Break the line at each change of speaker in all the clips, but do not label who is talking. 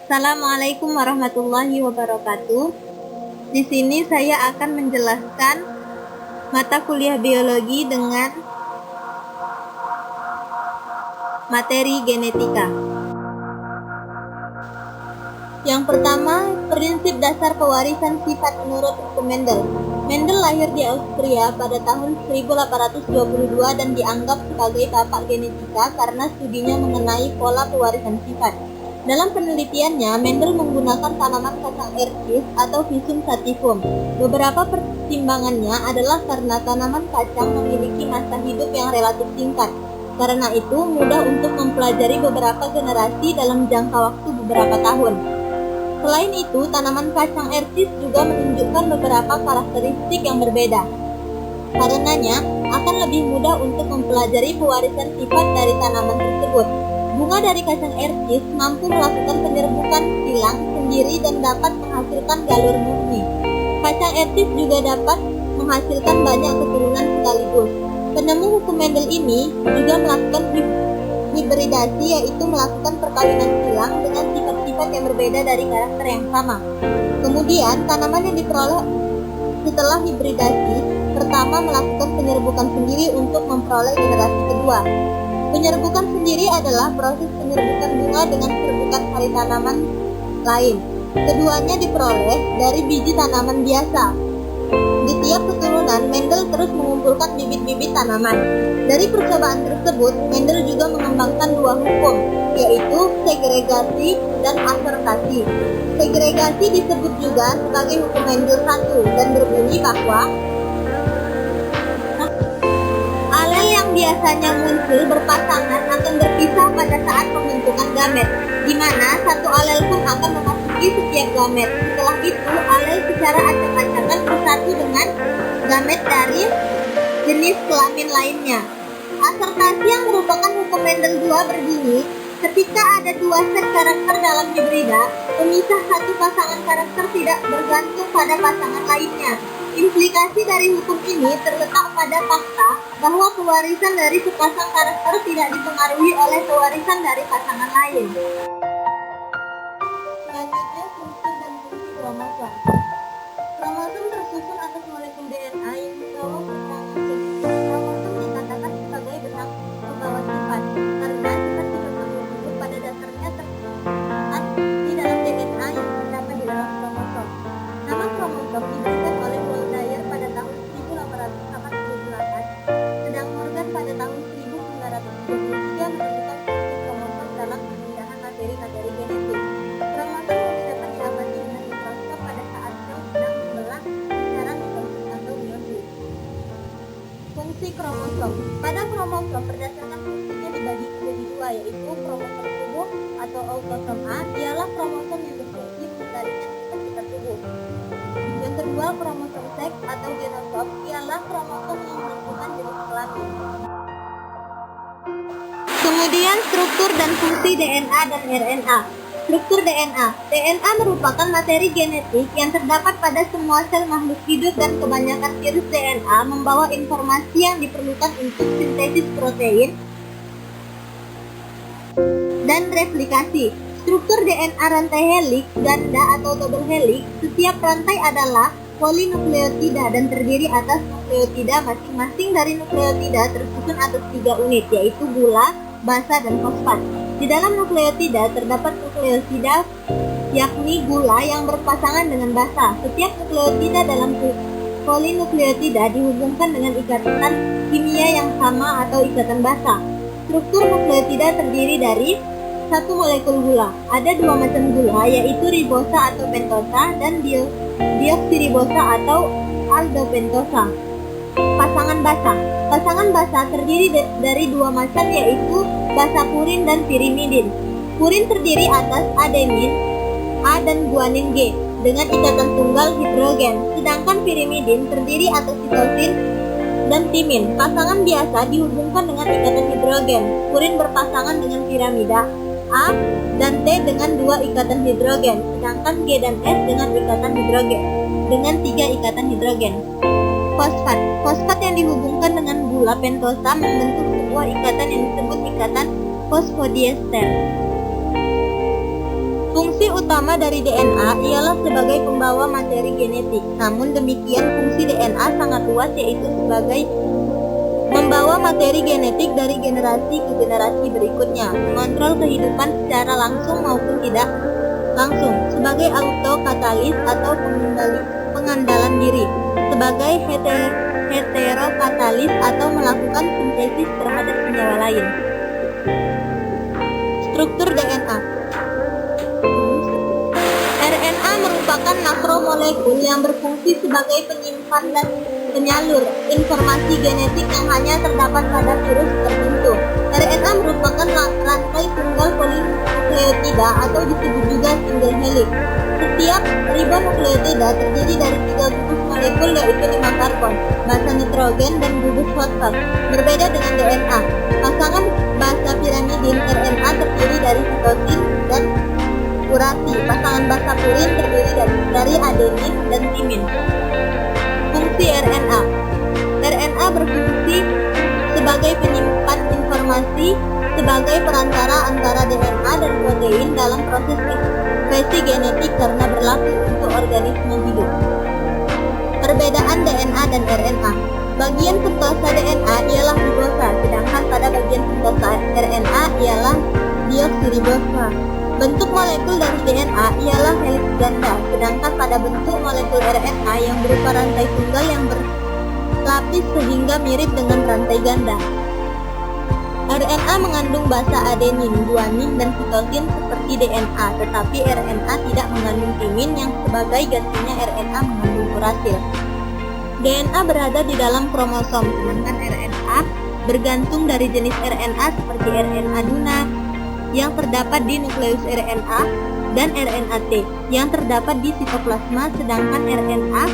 Assalamualaikum warahmatullahi wabarakatuh. Di sini saya akan menjelaskan mata kuliah biologi dengan materi genetika. Yang pertama, prinsip dasar pewarisan sifat menurut hukum Mendel. Mendel lahir di Austria pada tahun 1822 dan dianggap sebagai bapak genetika karena studinya mengenai pola pewarisan sifat. Dalam penelitiannya, Mendel menggunakan tanaman kacang ercis atau Visum sativum. Beberapa pertimbangannya adalah karena tanaman kacang memiliki masa hidup yang relatif singkat. Karena itu, mudah untuk mempelajari beberapa generasi dalam jangka waktu beberapa tahun. Selain itu, tanaman kacang ercis juga menunjukkan beberapa karakteristik yang berbeda. Karenanya, akan lebih mudah untuk mempelajari pewarisan sifat dari tanaman tersebut. Bunga dari kacang ercis mampu melakukan penyerbukan silang sendiri dan dapat menghasilkan galur murni. Kacang ercis juga dapat menghasilkan banyak keturunan sekaligus. Penemu hukum Mendel ini juga melakukan hibridasi, yaitu melakukan perkawinan silang dengan sifat-sifat yang berbeda dari karakter yang sama. Kemudian, tanaman yang diperoleh setelah hibridasi pertama melakukan penyerbukan sendiri untuk memperoleh generasi kedua. Penyerbukan sendiri adalah proses penyerbukan bunga dengan serbukan sari tanaman lain. Keduanya diperoleh dari biji tanaman biasa. Di tiap keturunan, Mendel terus mengumpulkan bibit-bibit tanaman. Dari percobaan tersebut, Mendel juga mengembangkan dua hukum, yaitu segregasi dan asortasi. Segregasi disebut juga sebagai hukum Mendel 1 dan berbunyi bahwa alel yang biasanya muncul berpasangan akan berpisah pada saat pembentukan gamet, di mana satu alel pun akan memasuki setiap gamet. Setelah itu, alel secara acak-acakan bersatu dengan gamet dari jenis kelamin lainnya. Asortasi yang merupakan hukum Mendel 2 berbunyi, ketika ada dua set karakter dalam hibrida, pemisah satu pasangan karakter tidak bergantung pada pasangan lainnya. Implikasi dari hukum ini terletak pada fakta bahwa pewarisan dari sepasang karakter tidak dipengaruhi oleh pewarisan dari pasangan lain. Selanjutnya, struktur dan fungsi kromosom. Kromosom tersusun atas molekul DNA yang membawa kromosom. Kromosom dikatakan sebagai benang pembawa sifat karena sifat-sifat makhluk hidup pada dasarnya tersimpan di dalam DNA yang terdapat di dalam kromosom. Nama kromosom diberikan oleh Dyer pada tahun 1888, sedang Morgan pada tahun 1933 menemukan fungsi kromosom dalam pemindahan materi-materi genetik. Kromosom yang dapat diamati dengan mikroskop pada saat sel sedang membelah secara mitosis atau meiosis. Fungsi kromosom. Pada kromosom berdasarkan fungsinya dibagi menjadi dua, yaitu kromosom tubuh atau autosom A ialah kromosom yang berfungsi melestarikan sifat-sifat tubuh. Yang kedua, kromosom seks atau genotop ialah kromosom yang menentukan jenis kelamin. Kemudian struktur dan fungsi DNA dan RNA. Struktur DNA. DNA merupakan materi genetik yang terdapat pada semua sel makhluk hidup dan kebanyakan virus DNA membawa informasi yang diperlukan untuk sintesis protein dan replikasi. Struktur DNA rantai heliks, ganda atau double helix. Setiap rantai adalah polinukleotida dan terdiri atas nukleotida. Masing-masing dari nukleotida tersusun atas 3 unit, yaitu gula, basa, dan fosfat. Di dalam nukleotida terdapat nukleosida, yakni gula yang berpasangan dengan basa. Setiap nukleotida dalam polinukleotida dihubungkan dengan ikatan kimia yang sama atau ikatan basa. Struktur nukleotida terdiri dari satu molekul gula. Ada dua macam gula, yaitu ribosa atau pentosa dan deoksiribosa atau aldopentosa. Pasangan basa. Pasangan basa terdiri dari dua macam, yaitu basa purin dan pirimidin. Purin terdiri atas adenin A dan guanin G dengan ikatan tunggal hidrogen, sedangkan pirimidin terdiri atas sitosin dan timin. Pasangan biasa dihubungkan dengan ikatan hidrogen. Purin berpasangan dengan piramida A dan T dengan 2 ikatan hidrogen, sedangkan G dan S dengan ikatan hidrogen dengan 3 ikatan hidrogen. Fosfat. Fosfat yang dihubungkan dengan gula pentosa membentuk sebuah ikatan yang disebut ikatan fosfodiester. Fungsi utama dari DNA ialah sebagai pembawa materi genetik. Namun demikian, fungsi DNA sangat luas, yaitu sebagai membawa materi genetik dari generasi ke generasi berikutnya, mengontrol kehidupan secara langsung maupun tidak langsung, sebagai autokatalis atau pengandalan diri, sebagai heterokatalis atau melakukan sintesis terhadap senyawa lain. Struktur DNA. RNA merupakan makromolekul yang berfungsi sebagai penyimpan dan penyalur informasi genetik yang hanya terdapat pada virus tertentu. RNA merupakan rantai tunggal polinukleotida atau disebut juga single helix. Setiap ribonukleotida terdiri dari 3 gugus molekul, yaitu 5 karbon, basa nitrogen, dan gugus fosfat. Berbeda dengan DNA, pasangan basa pirimidin RNA terdiri dari sitosin dan urasi. Pasangan basa purin terdiri dari adenin dan timin. Fungsi RNA. RNA berfungsi sebagai penyimpan informasi sebagai perantara antara DNA dan protein dalam proses ekspresi genetik karena berlaku untuk organisme hidup. Perbedaan DNA dan RNA. Bagian sentosa DNA ialah ribosa, sedangkan pada bagian sentosa RNA ialah deoksiribosa. Bentuk molekul dari DNA ialah heliks ganda, sedangkan pada bentuk molekul RNA yang berupa rantai tunggal yang berlapis sehingga mirip dengan rantai ganda. RNA mengandung basa adenin, guanin, dan sitosin seperti DNA, tetapi RNA tidak mengandung timin yang sebagai gantinya RNA mengandung urasil. DNA berada di dalam kromosom, sedangkan RNA bergantung dari jenis RNA seperti RNA Duna yang terdapat di nukleus RNA dan RNA T yang terdapat di sitoplasma, sedangkan RNA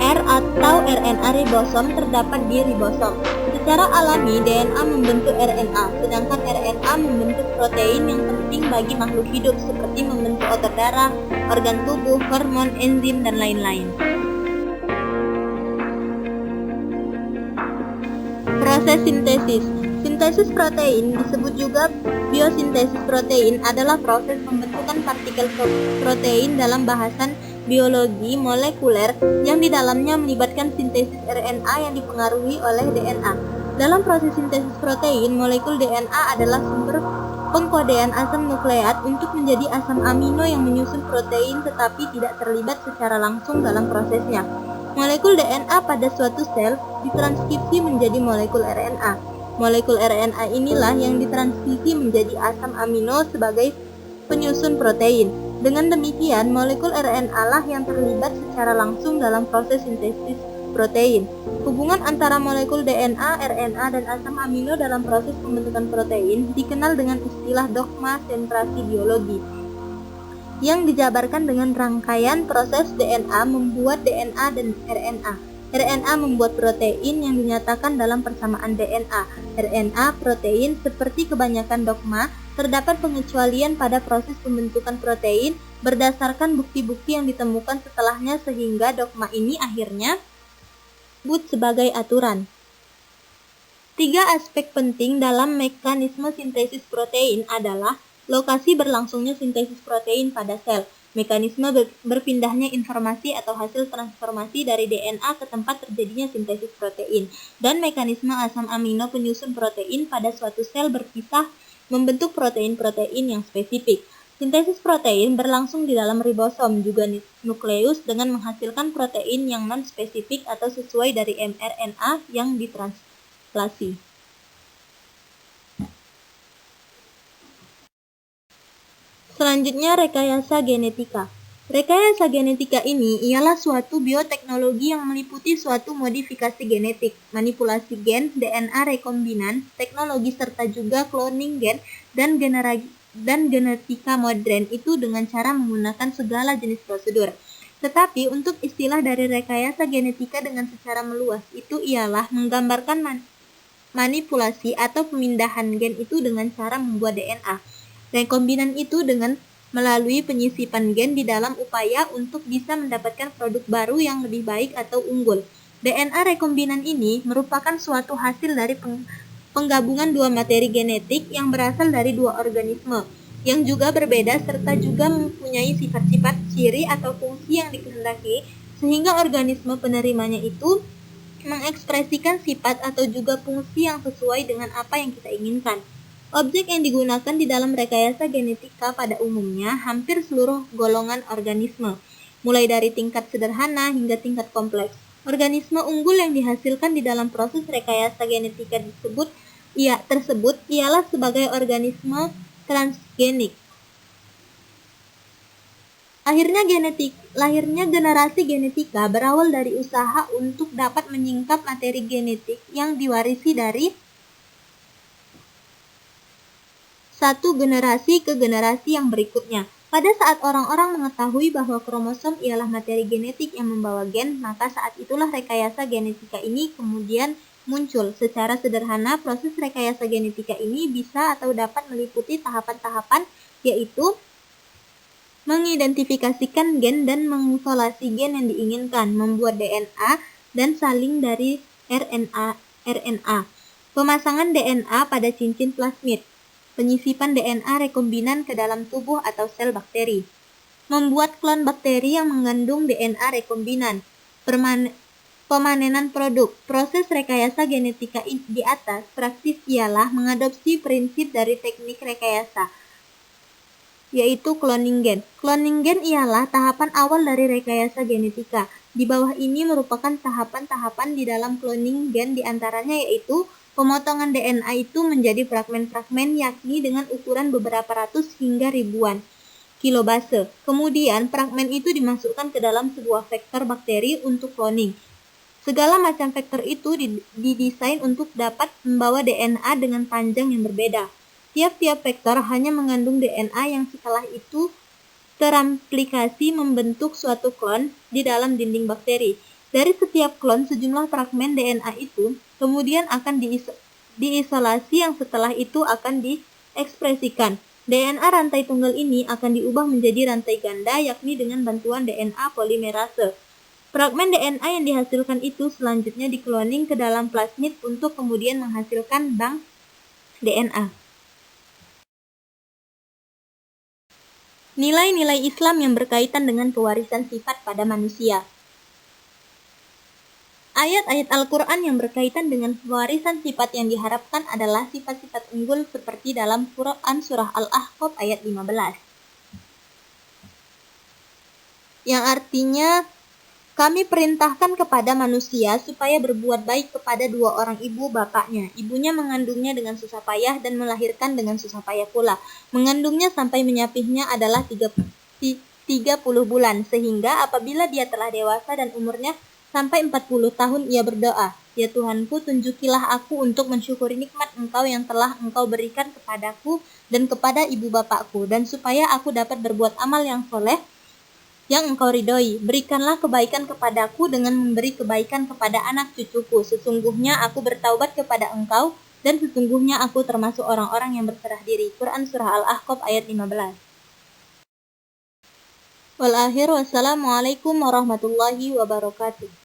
R atau RNA ribosom terdapat di ribosom. Secara alami, DNA membentuk RNA, sedangkan RNA membentuk protein yang penting bagi makhluk hidup seperti membentuk otot darah, organ tubuh, hormon, enzim, dan lain-lain. Proses sintesis. Sintesis protein, disebut juga biosintesis protein, adalah proses pembentukan partikel protein dalam bahasan biologi molekuler yang di dalamnya melibatkan sintesis RNA yang dipengaruhi oleh DNA. Dalam proses sintesis protein, molekul DNA adalah sumber pengkodean asam nukleat untuk menjadi asam amino yang menyusun protein tetapi tidak terlibat secara langsung dalam prosesnya. Molekul DNA pada suatu sel ditranskripsi menjadi molekul RNA. Molekul RNA inilah yang ditranskripsi menjadi asam amino sebagai penyusun protein. Dengan demikian, molekul RNA lah yang terlibat secara langsung dalam proses sintesis protein. Hubungan antara molekul DNA, RNA, dan asam amino dalam proses pembentukan protein dikenal dengan istilah dogma sentrasi biologi, yang dijabarkan dengan rangkaian proses DNA membuat DNA dan RNA. RNA membuat protein yang dinyatakan dalam persamaan DNA. RNA protein seperti kebanyakan dogma, terdapat pengecualian pada proses pembentukan protein berdasarkan bukti-bukti yang ditemukan setelahnya sehingga dogma ini akhirnya disebut sebagai aturan. 3 aspek penting dalam mekanisme sintesis protein adalah lokasi berlangsungnya sintesis protein pada sel, mekanisme berpindahnya informasi atau hasil transformasi dari DNA ke tempat terjadinya sintesis protein, dan mekanisme asam amino penyusun protein pada suatu sel berpisah membentuk protein-protein yang spesifik. Sintesis protein berlangsung di dalam ribosom, juga nukleus, dengan menghasilkan protein yang non-spesifik atau sesuai dari mRNA yang ditranslasi. Selanjutnya, rekayasa genetika. Rekayasa genetika ini ialah suatu bioteknologi yang meliputi suatu modifikasi genetik, manipulasi gen, DNA rekombinan, teknologi serta juga cloning gen dan genetika modern itu dengan cara menggunakan segala jenis prosedur. Tetapi untuk istilah dari rekayasa genetika dengan secara meluas itu ialah menggambarkan manipulasi atau pemindahan gen itu dengan cara membuat DNA. Rekombinan itu dengan melalui penyisipan gen di dalam upaya untuk bisa mendapatkan produk baru yang lebih baik atau unggul. DNA rekombinan ini merupakan suatu hasil dari penggabungan 2 materi genetik yang berasal dari 2 organisme. yang juga berbeda serta juga mempunyai sifat-sifat, ciri atau fungsi yang dikehendaki, sehingga organisme penerimanya itu mengekspresikan sifat atau juga fungsi yang sesuai dengan apa yang kita inginkan. Objek yang digunakan di dalam rekayasa genetika pada umumnya hampir seluruh golongan organisme, mulai dari tingkat sederhana hingga tingkat kompleks. Organisme unggul yang dihasilkan di dalam proses rekayasa genetika tersebut ialah sebagai organisme transgenik. Lahirnya generasi genetika berawal dari usaha untuk dapat menyingkap materi genetik yang diwarisi dari satu generasi ke generasi yang berikutnya. Pada saat orang-orang mengetahui bahwa kromosom ialah materi genetik yang membawa gen, maka saat itulah rekayasa genetika ini kemudian muncul. Secara sederhana, proses rekayasa genetika ini bisa atau dapat meliputi tahapan-tahapan, yaitu mengidentifikasikan gen dan mengisolasi gen yang diinginkan, membuat DNA dan saling dari RNA, pemasangan DNA pada cincin plasmid, penyisipan DNA rekombinan ke dalam tubuh atau sel bakteri, membuat klon bakteri yang mengandung DNA rekombinan, pemanenan produk. Proses rekayasa genetika di atas praktis ialah mengadopsi prinsip dari teknik rekayasa, yaitu cloning gen. Cloning gen ialah tahapan awal dari rekayasa genetika. Di bawah ini merupakan tahapan-tahapan di dalam cloning gen, diantaranya yaitu pemotongan DNA itu menjadi fragmen-fragmen, yakni dengan ukuran beberapa ratus hingga ribuan kilobase. Kemudian fragmen itu dimasukkan ke dalam sebuah vektor bakteri untuk cloning. Segala macam vektor itu didesain untuk dapat membawa DNA dengan panjang yang berbeda. Tiap-tiap vektor hanya mengandung DNA yang setelah itu teramplikasi membentuk suatu klon di dalam dinding bakteri. Dari setiap klon, sejumlah fragmen DNA itu kemudian akan diisolasi yang setelah itu akan diekspresikan. DNA rantai tunggal ini akan diubah menjadi rantai ganda, yakni dengan bantuan DNA polimerase. Fragmen DNA yang dihasilkan itu selanjutnya dikloning ke dalam plasmid untuk kemudian menghasilkan bank DNA. Nilai-nilai Islam yang berkaitan dengan pewarisan sifat pada manusia. Ayat-ayat Al-Quran yang berkaitan dengan pewarisan sifat yang diharapkan adalah sifat-sifat unggul seperti dalam Quran Surah Al-Ahqaf ayat 15. Yang artinya, kami perintahkan kepada manusia supaya berbuat baik kepada dua orang ibu bapaknya. Ibunya mengandungnya dengan susah payah dan melahirkan dengan susah payah pula. Mengandungnya sampai menyapihnya adalah 30 bulan, sehingga apabila dia telah dewasa dan umurnya sampai 40 tahun ia berdoa, "Ya Tuhanku, tunjukilah aku untuk mensyukuri nikmat Engkau yang telah Engkau berikan kepadaku dan kepada ibu bapakku, dan supaya aku dapat berbuat amal yang soleh yang Engkau ridhoi. Berikanlah kebaikan kepadaku dengan memberi kebaikan kepada anak cucuku. Sesungguhnya aku bertaubat kepada Engkau, dan sesungguhnya aku termasuk orang-orang yang berserah diri." Quran Surah Al-Ahqaf ayat 15. Wassalamualaikum warahmatullahi wabarakatuh.